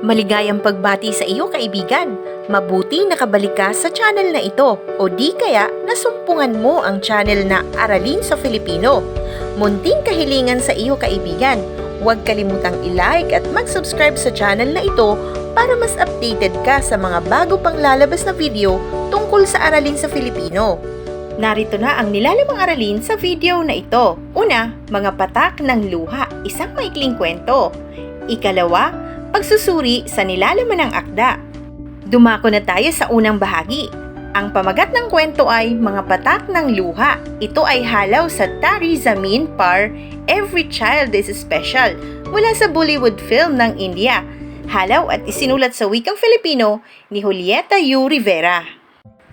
Maligayang pagbati sa iyo, kaibigan. Mabuti nakabalik ka sa channel na ito o di kaya nasumpungan mo ang channel na Aralin sa Filipino. Munting kahilingan sa iyo, kaibigan. Huwag kalimutang i-like at mag-subscribe sa channel na ito para mas updated ka sa mga bago pang lalabas na video tungkol sa Aralin sa Filipino. Narito na ang nilalamang aralin sa video na ito. Una, mga patak ng luha, isang maikling kwento. Ikalawa, pagsusuri sa nilalaman ng akda. Dumako na tayo sa unang bahagi. Ang pamagat ng kwento ay Mga Patak ng Luha. Ito ay halaw sa Tari Zameen Par, Every Child is Special, mula sa Bollywood film ng India. Halaw at isinulat sa wikang Filipino ni Julieta U. Rivera.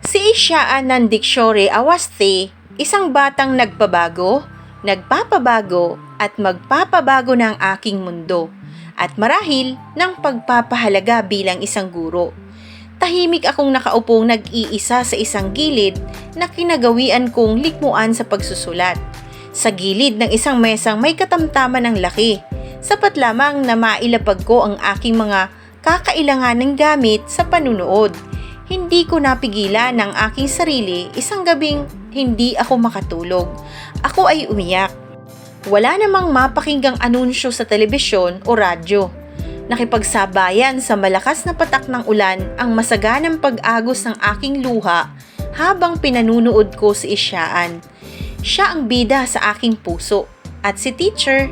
Si Isyaan ng Diksyore Awasthi, isang batang nagpabago, nagpapabago at magpapabago ng aking mundo, at marahil ng pagpapahalaga bilang isang guro. Tahimik akong nakaupong nag-iisa sa isang gilid na kinagawian kong likmuan sa pagsusulat. Sa gilid ng isang mesang may katamtaman ng laki, sapat lamang na mailapag ko ang aking mga kakailanganang gamit sa panunood. Hindi ko napigilan ng aking sarili, isang gabing hindi ako makatulog. Ako ay umiyak. Wala namang mapakinggang anunsyo sa telebisyon o radyo. Nakipagsabayan sa malakas na patak ng ulan ang masaganang pag-agos ng aking luha habang pinanunood ko si Isyaan. Siya ang bida sa aking puso, at si teacher.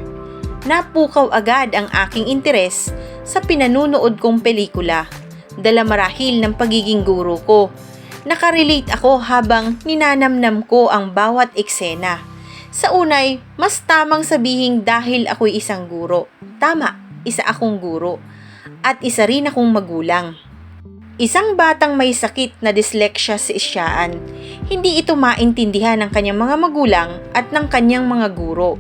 Napukaw agad ang aking interes sa pinanunood kong pelikula, dala marahil ng pagiging guro ko. Nakarelate ako habang ninanamnam ko ang bawat eksena. Sa unay, mas tamang sabihing dahil ako'y isang guro. Tama, isa akong guro. At isa rin akong magulang. Isang batang may sakit na dyslexia si Isyaan. Hindi ito maintindihan ng kanyang mga magulang at ng kanyang mga guro.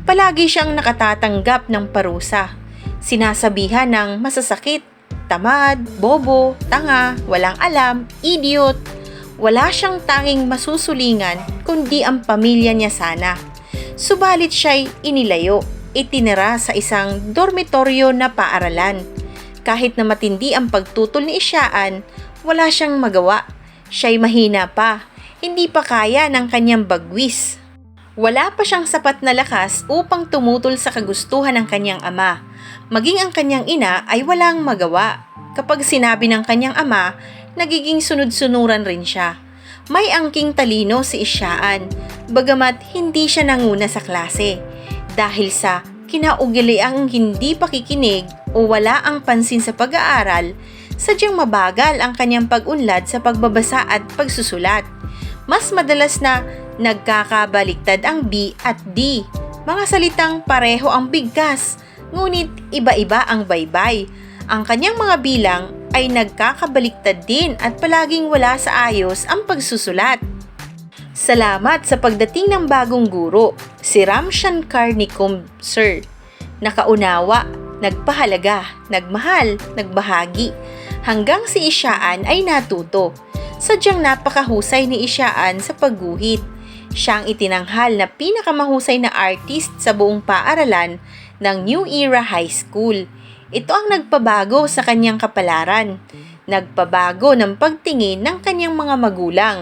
Palagi siyang nakatatanggap ng parusa. Sinasabihan ng masasakit, tamad, bobo, tanga, walang alam, idiot. Wala siyang tanging masusulingan kundi ang pamilya niya sana. Subalit siya'y inilayo, itinira sa isang dormitoryo na paaralan. Kahit na matindi ang pagtutol ni Isyaan, wala siyang magawa. Siya'y mahina pa, hindi pa kaya ng kanyang bagwis. Wala pa siyang sapat na lakas upang tumutol sa kagustuhan ng kanyang ama. Maging ang kanyang ina ay walang magawa. Kapag sinabi ng kanyang ama, nagiging sunod-sunuran rin siya. May angking talino si Isyaan, bagamat hindi siya nanguna sa klase. Dahil sa kinaugaliang hindi pakikinig o wala ang pansin sa pag-aaral, sadyang mabagal ang kanyang pag-unlad sa pagbabasa at pagsusulat. Mas madalas na nagkakabaliktad ang B at D. Mga salitang pareho ang bigkas, ngunit iba-iba ang baybay. Ang kanyang mga bilang ay nagkakabaliktad din at palaging wala sa ayos ang pagsusulat. Salamat sa pagdating ng bagong guro, si Ram Shankar Nikum, Sir. Nakaunawa, nagpahalaga, nagmahal, nagbahagi, hanggang si Isyaan ay natuto. Sadyang napakahusay ni Isyaan sa pagguhit. Siyang itinanghal na pinakamahusay na artist sa buong paaralan ng New Era High School. Ito ang nagpabago sa kanyang kapalaran. Nagpabago ng pagtingin ng kanyang mga magulang.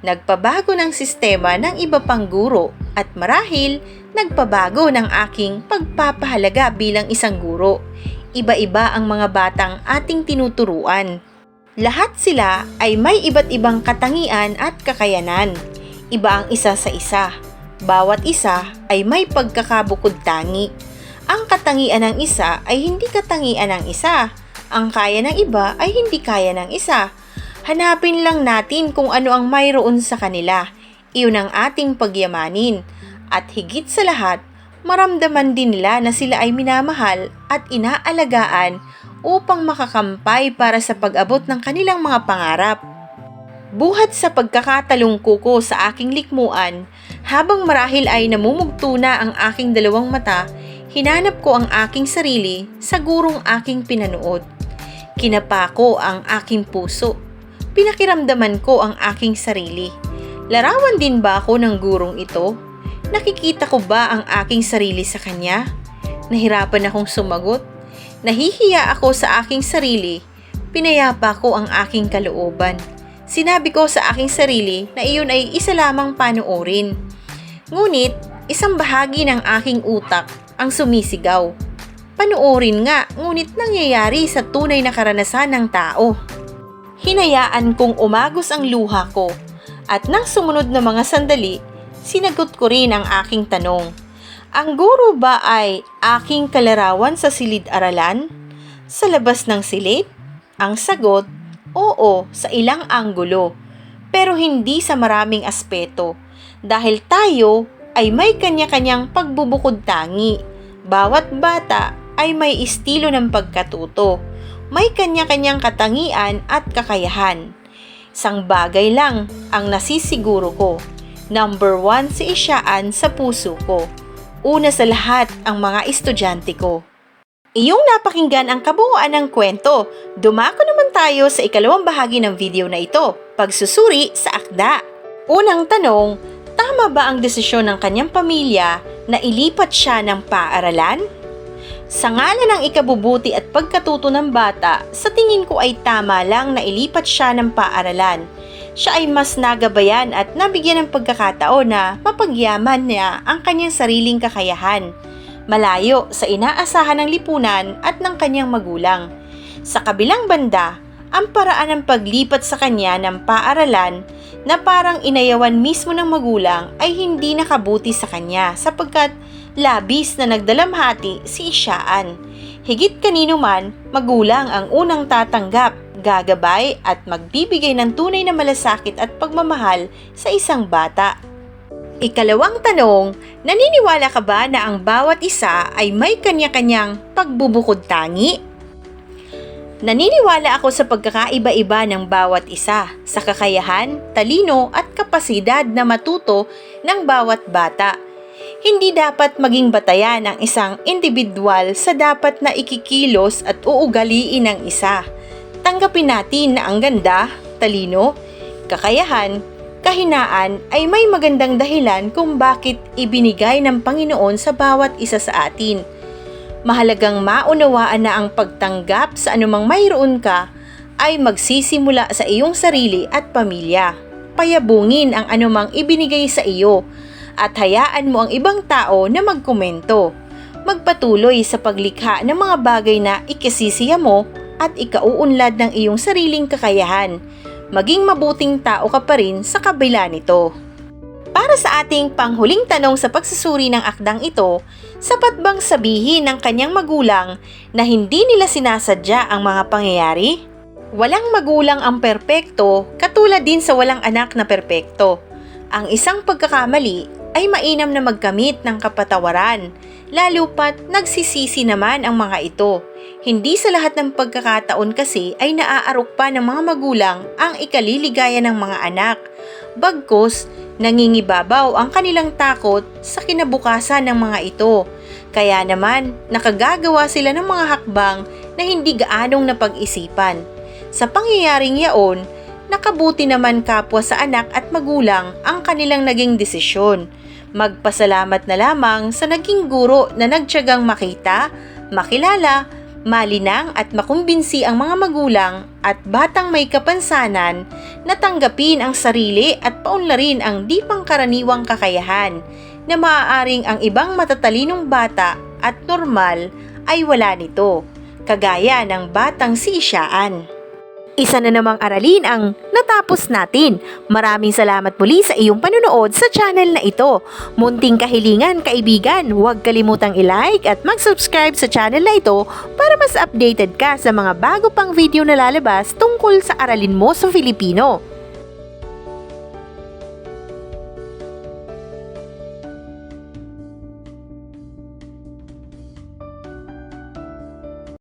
Nagpabago ng sistema ng iba pang guro at marahil nagpabago ng aking pagpapahalaga bilang isang guro. Iba-iba ang mga batang ating tinuturuan. Lahat sila ay may iba't ibang katangian at kakayanan. Iba ang isa sa isa. Bawat isa ay may pagkakabukod tangi. Ang katangian ng isa ay hindi katangian ng isa. Ang kaya ng iba ay hindi kaya ng isa. Hanapin lang natin kung ano ang mayroon sa kanila. Iyon ang ating pagyamanin. At higit sa lahat, maramdaman din nila na sila ay minamahal at inaalagaan upang makakampay para sa pag-abot ng kanilang mga pangarap. Buhat sa pagkakatalungko ko sa aking likmuan, habang marahil ay namumugto na ang aking dalawang mata, hinanap ko ang aking sarili sa gurong aking pinanood. Kinapa ko ang aking puso. Pinakiramdaman ko ang aking sarili. Larawan din ba ako ng gurong ito? Nakikita ko ba ang aking sarili sa kanya? Nahirapan akong sumagot. Nahihiya ako sa aking sarili, pinayapa ko ang aking kalooban. Sinabi ko sa aking sarili na iyon ay isa lamang panoorin. Ngunit, isang bahagi ng aking utak ang sumisigaw. Panoorin nga, ngunit nangyayari sa tunay na karanasan ng tao. Hinayaan kong umagos ang luha ko at nang sumunod na mga sandali, sinagot ko rin ang aking tanong. Ang guro ba ay aking kalarawan sa silid-aralan? Sa labas ng silid? Ang sagot, oo, sa ilang anggulo, pero hindi sa maraming aspeto. Dahil tayo ay may kanya-kanyang pagbubukod tangi. Bawat bata ay may estilo ng pagkatuto. May kanya-kanyang katangian at kakayahan. Isang bagay lang ang nasisiguro ko. Number 1 si Isyaan sa puso ko. Una sa lahat ang mga estudyante ko. Iyong napakinggan ang kabuuan ng kwento. Dumako naman tayo sa ikalawang bahagi ng video na ito, pagsusuri sa akda. Unang tanong, tama ba ang desisyon ng kanyang pamilya na ilipat siya ng paaralan? Sa ngalan ng ikabubuti at pagkatuto ng bata, sa tingin ko ay tama lang na ilipat siya ng paaralan. Siya ay mas nagabayan at nabigyan ng pagkakataon na mapagyaman niya ang kanyang sariling kakayahan. Malayo sa inaasahan ng lipunan at ng kanyang magulang. Sa kabilang banda, ang paraan ng paglipat sa kanya ng paaralan na parang inayawan mismo ng magulang ay hindi nakabuti sa kanya sapagkat labis na nagdalamhati si Isyaan. Higit kanino man, magulang ang unang tatanggap, gagabay at magbibigay ng tunay na malasakit at pagmamahal sa isang bata. Ikalawang tanong, naniniwala ka ba na ang bawat isa ay may kanya-kanyang pagbubukod tangi? Naniniwala ako sa pagkakaiba-iba ng bawat isa, sa kakayahan, talino at kapasidad na matuto ng bawat bata. Hindi dapat maging batayan ang isang individual sa dapat na ikikilos at uugaliin ng isa. Tanggapin natin na ang ganda, talino, kakayahan, kahinaan ay may magandang dahilan kung bakit ibinigay ng Panginoon sa bawat isa sa atin. Mahalagang maunawaan na ang pagtanggap sa anumang mayroon ka ay magsisimula sa iyong sarili at pamilya. Payabungin ang anumang ibinigay sa iyo at hayaan mo ang ibang tao na magkomento. Magpatuloy sa paglikha ng mga bagay na ikasisiya mo at ikauunlad ng iyong sariling kakayahan. Maging mabuting tao ka pa rin sa kabila nito. Para sa ating panghuling tanong sa pagsusuri ng akdang ito, sapat bang sabihin ng kanyang magulang na hindi nila sinasadya ang mga pangyayari? Walang magulang ang perpekto, katulad din sa walang anak na perpekto. Ang isang pagkakamali ay mainam na magkamit ng kapatawaran, lalo pat nagsisisi naman ang mga ito. Hindi sa lahat ng pagkakataon kasi ay naaarok pa ng mga magulang ang ikaliligaya ng mga anak. Bagkus, nangingibabaw ang kanilang takot sa kinabukasan ng mga ito. Kaya naman, nakagagawa sila ng mga hakbang na hindi gaanong napag-isipan. Sa pangyayaring yaon, nakabuti naman kapwa sa anak at magulang ang kanilang naging desisyon. Magpasalamat na lamang sa naging guro na nagtiyagang makita, makilala, malinang at makumbinsi ang mga magulang at batang may kapansanan na tanggapin ang sarili at paunlarin ang di pangkaraniwang kakayahan na maaaring ang ibang matatalinong bata at normal ay wala nito, kagaya ng batang si Isyaan. Isa na namang aralin ang natapos natin. Maraming salamat muli sa iyong panunood sa channel na ito. Munting kahilingan, kaibigan, huwag kalimutang i-like at mag-subscribe sa channel na ito para mas updated ka sa mga bago pang video na lalabas tungkol sa aralin mo sa Filipino.